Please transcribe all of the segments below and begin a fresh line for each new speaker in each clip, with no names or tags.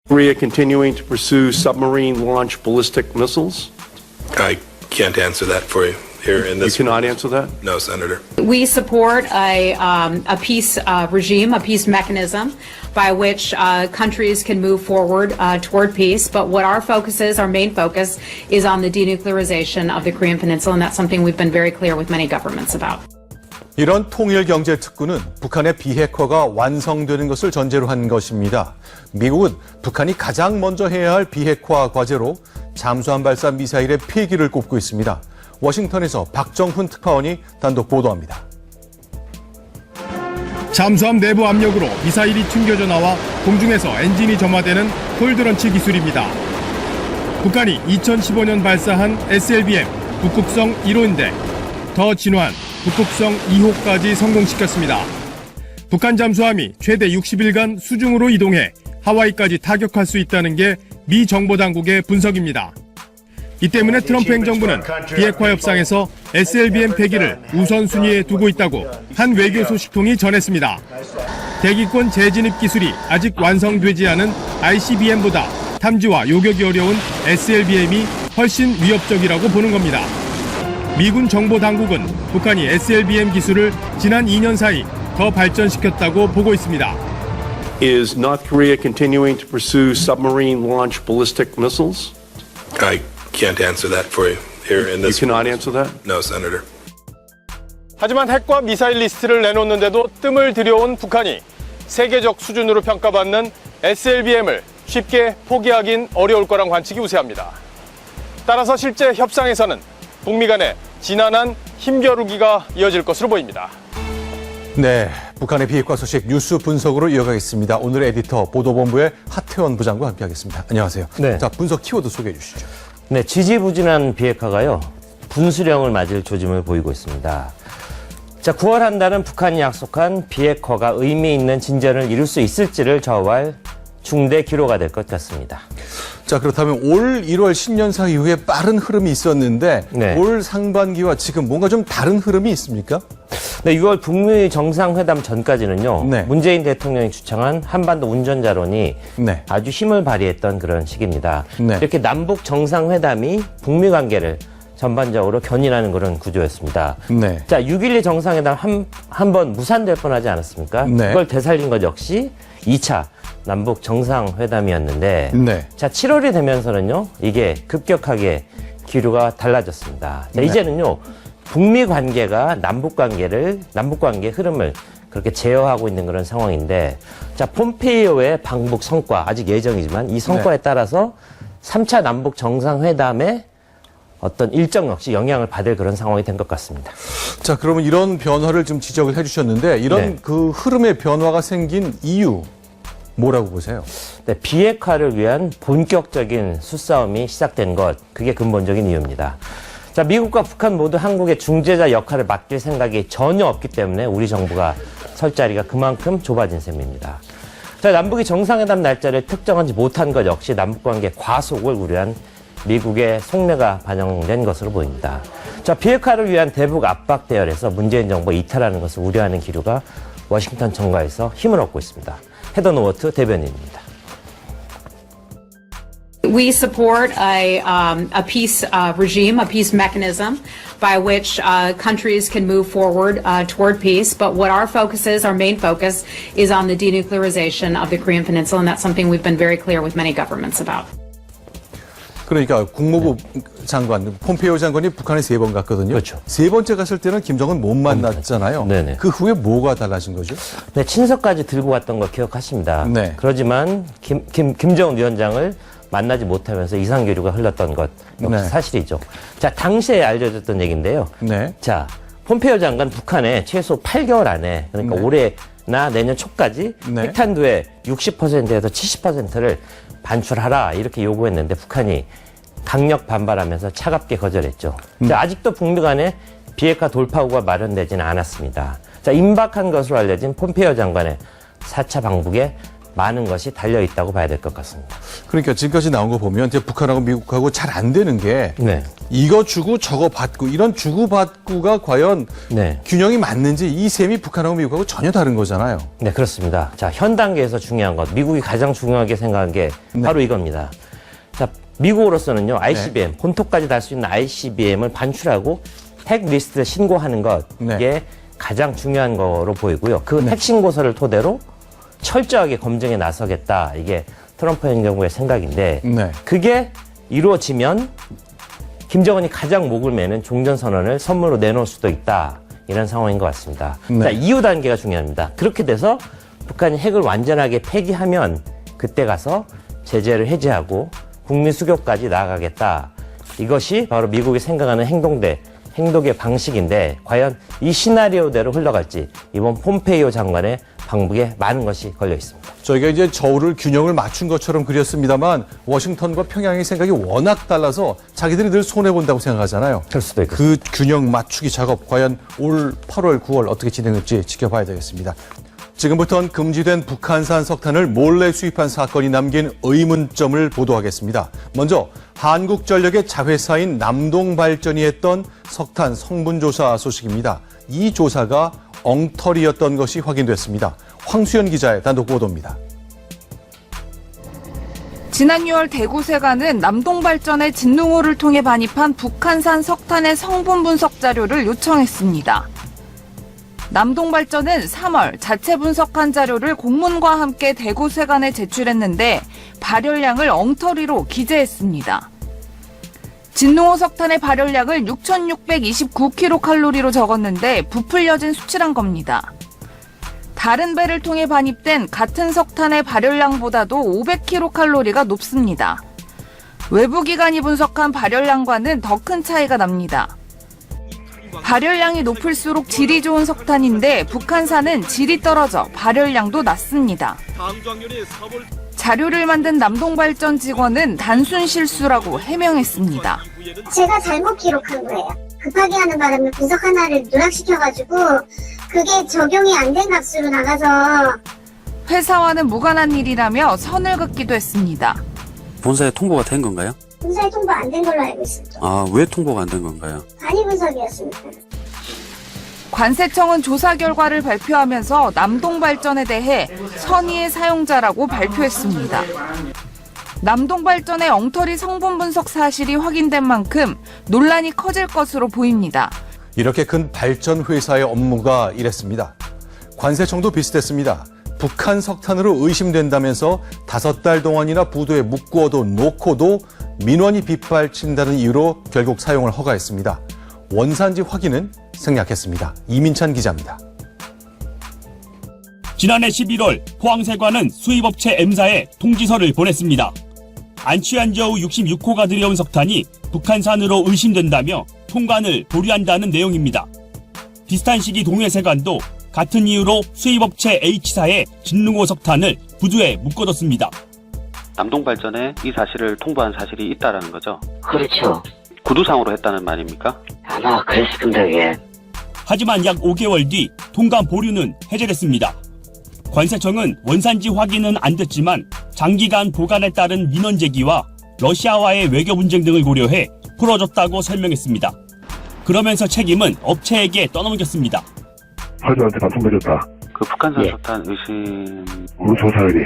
Korea continuing to pursue submarine-launched ballistic missiles?
I can't answer that for you here in this.
You cannot answer that?
No, Senator.
We support a peace regime, a peace mechanism by which countries can move forward toward peace. But what our focus is, our main focus, is on the denuclearization of the Korean Peninsula, and that's something we've been very clear with many governments about.
이런 통일경제특구는 북한의 비핵화가 완성되는 것을 전제로 한 것입니다. 미국은 북한이 가장 먼저 해야 할 비핵화 과제로 잠수함 발사 미사일의 폐기를 꼽고 있습니다. 워싱턴에서 박정훈 특파원이 단독 보도합니다.
잠수함 내부 압력으로 미사일이 튕겨져 나와 공중에서 엔진이 점화되는 콜드런치 기술입니다. 북한이 2015년 발사한 SLBM 북극성 1호인데 더 진화한 북극성 2호까지 성공시켰습니다. 북한 잠수함이 최대 60일간 수중으로 이동해 하와이까지 타격할 수 있다는 게 미 정보당국의 분석입니다. 이 때문에 트럼프 행정부는 비핵화 협상에서 SLBM 폐기를 우선순위에 두고 있다고 한 외교 소식통이 전했습니다. 대기권 재진입 기술이 아직 완성되지 않은 ICBM보다 탐지와 요격이 어려운 SLBM이 훨씬 위협적이라고 보는 겁니다. 미군 정보당국은 북한이 SLBM 기술을 지난 2년 사이 더 발전시켰다고 보고 있습니다.
Is North Korea continuing to pursue submarine-launched ballistic missiles?
I can't answer that for you here in
You
this.
cannot answer that?
No, Senator.
하지만 핵과 미사일 리스트를 내놓는데도 뜸을 들여온 북한이 세계적 수준으로 평가받는 SLBM을 쉽게 포기하긴 어려울 거란 관측이 우세합니다. 따라서 실제 협상에서는 북미 간의 지난한 힘겨루기가 이어질 것으로 보입니다.
네, 북한의 비핵화 소식 뉴스 분석으로 이어가겠습니다. 오늘의 에디터 보도본부의 하태원 부장과 함께하겠습니다. 안녕하세요.
네.
자, 분석 키워드 소개해 주시죠.
네, 지지부진한 비핵화가요, 분수령을 맞을 조짐을 보이고 있습니다. 자, 9월 한 달은 북한이 약속한 비핵화가 의미 있는 진전을 이룰 수 있을지를 좌우할 중대 기로가 될 것 같습니다.
자, 그렇다면 올 1월 신년사 이후에 빠른 흐름이 있었는데
네.
올 상반기와 지금 뭔가 좀 다른 흐름이 있습니까?
네, 6월 북미 정상회담 전까지는요,
네.
문재인 대통령이 주창한 한반도 운전자론이
네.
아주 힘을 발휘했던 그런 시기입니다.
네.
이렇게 남북 정상회담이 북미 관계를 전반적으로 견인하는 그런 구조였습니다.
네.
자, 6.12 정상회담 한 번 무산될 뻔하지 않았습니까?
네.
그걸 되살린 것 역시 2차 남북 정상회담이었는데,
네.
자, 7월이 되면서는요, 이게 급격하게 기류가 달라졌습니다. 자,
네.
이제는요, 북미 관계가 남북 관계 흐름을 그렇게 제어하고 있는 그런 상황인데, 자, 폼페이오의 방북 성과, 아직 예정이지만 이 성과에
네.
따라서 3차 남북 정상회담의 어떤 일정 역시 영향을 받을 그런 상황이 된 것 같습니다.
자, 그러면 이런 변화를 좀 지적을 해주셨는데 이런
네.
그 흐름의 변화가 생긴 이유 뭐라고 보세요?
네, 비핵화를 위한 본격적인 수싸움이 시작된 것, 그게 근본적인 이유입니다. 자, 미국과 북한 모두 한국의 중재자 역할을 맡길 생각이 전혀 없기 때문에 우리 정부가 설 자리가 그만큼 좁아진 셈입니다. 자, 남북이 정상회담 날짜를 특정하지 못한 것 역시 남북관계 과속을 우려한 미국의 속내가 반영된 것으로 보입니다. 자, 비핵화를 위한 대북 압박 대열에서 문재인 정부 이탈하는 것을 우려하는 기류가 워싱턴 정가에서 힘을 얻고 있습니다. 헤더 노워트 대변인입니다.
We support a peace regime, a peace mechanism by which countries can move forward toward peace. But what our focus is, our main focus, is on the denuclearization of the Korean Peninsula, and that's something we've been very clear with many governments about.
그러니까 국무부 장관, 폼페이오 장관이 북한에 3번 갔거든요.
그렇죠.
3번째 갔을 때는 김정은 못 만났잖아요.
네네.
그 후에 뭐가 달라진 거죠?
네, 친서까지 들고 갔던 거 기억하십니다.
네.
그러지만 김정은 위원장을 만나지 못하면서 이상교류가 흘렀던 것 역시
네.
사실이죠. 자, 당시에 알려졌던 얘기인데요.
네.
자, 폼페이오 장관 북한에 최소 8개월 안에, 그러니까
네.
올해나 내년 초까지
네.
핵탄두의 60%에서 70%를 반출하라 이렇게 요구했는데 북한이 강력 반발하면서 차갑게 거절했죠. 자, 아직도 북미 간에 비핵화 돌파구가 마련되지는 않았습니다. 자, 임박한 것으로 알려진 폼페이오 장관의 4차 방북에 많은 것이 달려 있다고 봐야 될 것 같습니다.
그러니까 지금까지 나온 거 보면 이제 북한하고 미국하고 잘 안 되는 게
네.
이거 주고 저거 받고 이런 주고받고가 과연
네.
균형이 맞는지 이 셈이 북한하고 미국하고 전혀 다른 거잖아요.
네, 그렇습니다. 자, 현 단계에서 중요한 것, 미국이 가장 중요하게 생각한 게 바로 이겁니다. 자, 미국으로서는요, ICBM, 본토까지 달 수 있는 ICBM을 반출하고 핵 리스트를 신고하는 것, 이게 가장 중요한 거로 보이고요. 그 핵 신고서를 토대로 철저하게 검증에 나서겠다. 이게 트럼프 행정부의 생각인데, 그게 이루어지면 김정은이 가장 목을 매는 종전선언을 선물로 내놓을 수도 있다. 이런 상황인 것 같습니다. 자, 이후 단계가 중요합니다. 그렇게 돼서 북한이 핵을 완전하게 폐기하면 그때 가서 제재를 해제하고 국민 수교까지 나아가겠다. 이것이 바로 미국이 생각하는 행동의 방식인데 과연 이 시나리오대로 흘러갈지 이번 폼페이오 장관의 방북에 많은 것이 걸려 있습니다.
저희가 이제 저울을 균형을 맞춘 것처럼 그렸습니다만 워싱턴과 평양의 생각이 워낙 달라서 자기들이 늘 손해본다고 생각하잖아요.
그럴 수도 있고.
그 균형 맞추기 작업 과연 올 8월, 9월 어떻게 진행될지 지켜봐야 되겠습니다. 지금부터는 금지된 북한산 석탄을 몰래 수입한 사건이 남긴 의문점을 보도하겠습니다. 먼저 한국전력의 자회사인 남동발전이 했던 석탄 성분조사 소식입니다. 이 조사가 엉터리였던 것이 확인됐습니다. 황수연 기자의 단독 보도입니다.
지난 6월 대구세관은 남동발전의 진능호를 통해 반입한 북한산 석탄의 성분 분석 자료를 요청했습니다. 남동발전은 3월 자체 분석한 자료를 공문과 함께 대구세관에 제출했는데 발열량을 엉터리로 기재했습니다. 진능호 석탄의 발열량을 6,629kcal로 적었는데 부풀려진 수치란 겁니다. 다른 배를 통해 반입된 같은 석탄의 발열량보다도 500kcal가 높습니다. 외부 기관이 분석한 발열량과는 더 큰 차이가 납니다. 발열량이 높을수록 질이 좋은 석탄인데 북한산은 질이 떨어져 발열량도 낮습니다. 자료를 만든 남동발전 직원은 단순 실수라고 해명했습니다.
제가 잘못 기록한 거예요. 급하게 하는 바람에 분석 하나를 누락시켜가지고 그게 적용이 안 된 값으로 나가서
회사와는 무관한 일이라며 선을 긋기도 했습니다.
본사에 통보가 된 건가요?
본사에 통보 안 된 걸로 알고 있습니다.
왜 통보가 안 된 건가요?
간이 분석이었습니다.
관세청은 조사 결과를 발표하면서 남동발전에 대해 선의의 사용자라고 발표했습니다. 남동발전의 엉터리 성분 분석 사실이 확인된 만큼 논란이 커질 것으로 보입니다.
이렇게 큰 발전 회사의 업무가 이랬습니다. 관세청도 비슷했습니다. 북한 석탄으로 의심된다면서 5달 동안이나 부도에 묶어도 놓고도 민원이 빗발친다는 이유로 결국 사용을 허가했습니다. 원산지 확인은 생략했습니다. 이민찬 기자입니다.
지난해 11월 포항세관은 수입업체 M사에 통지서를 보냈습니다. 안취환저우 66호가 들여온 석탄이 북한산으로 의심된다며 통관을 보류한다는 내용입니다. 비슷한 시기 동해세관도 같은 이유로 수입업체 H사에 진능호 석탄을 부두에 묶어뒀습니다.
남동발전에 이 사실을 통보한 사실이 있다라는 거죠?
그렇죠.
구두상으로 했다는 말입니까?
아마 그랬을 겁니다, 예.
하지만 약 5개월 뒤 통관 보류는 해제됐습니다. 관세청은 원산지 확인은 안 됐지만 장기간 보관에 따른 민원 제기와 러시아와의 외교 분쟁 등을 고려해 풀어줬다고 설명했습니다. 그러면서 책임은 업체에게 떠넘겼습니다.
화주한테 반송해줬다.
그 북한산 석탄 의심...
우리 조사율이.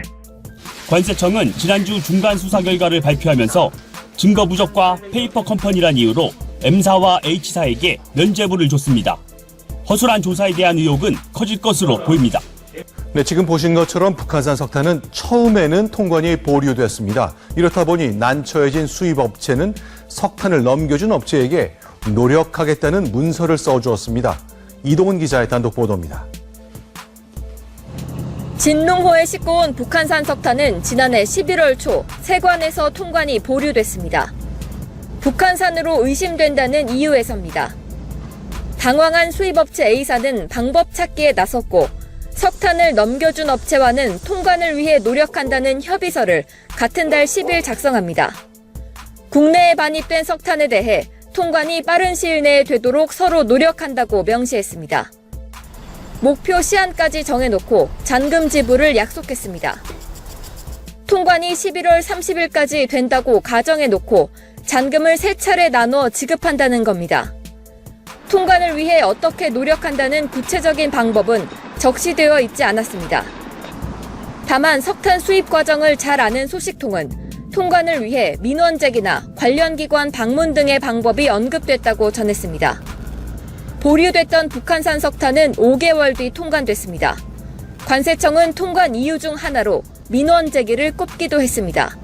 관세청은 지난주 중간 수사 결과를 발표하면서 증거 부족과 페이퍼 컴퍼니란 이유로 M사와 H사에게 면죄부를 줬습니다. 허술한 조사에 대한 의혹은 커질 것으로 보입니다.
네, 지금 보신 것처럼 북한산 석탄은 처음에는 통관이 보류됐습니다. 이렇다 보니 난처해진 수입업체는 석탄을 넘겨준 업체에게 노력하겠다는 문서를 써주었습니다. 이동훈 기자의 단독 보도입니다.
진능호에 싣고 온 북한산 석탄은 지난해 11월 초 세관에서 통관이 보류됐습니다. 북한산으로 의심된다는 이유에서입니다. 당황한 수입업체 A사는 방법 찾기에 나섰고 석탄을 넘겨준 업체와는 통관을 위해 노력한다는 협의서를 같은 달 10일 작성합니다. 국내에 반입된 석탄에 대해 통관이 빠른 시일 내에 되도록 서로 노력한다고 명시했습니다. 목표 시한까지 정해놓고 잔금 지불을 약속했습니다. 통관이 11월 30일까지 된다고 가정해 놓고 잔금을 3차례 나눠 지급한다는 겁니다. 통관을 위해 어떻게 노력한다는 구체적인 방법은 적시되어 있지 않았습니다. 다만 석탄 수입 과정을 잘 아는 소식통은 통관을 위해 민원제기나 관련 기관 방문 등의 방법이 언급됐다고 전했습니다. 보류됐던 북한산 석탄은 5개월 뒤 통관됐습니다. 관세청은 통관 이유 중 하나로 민원 제기를 꼽기도 했습니다.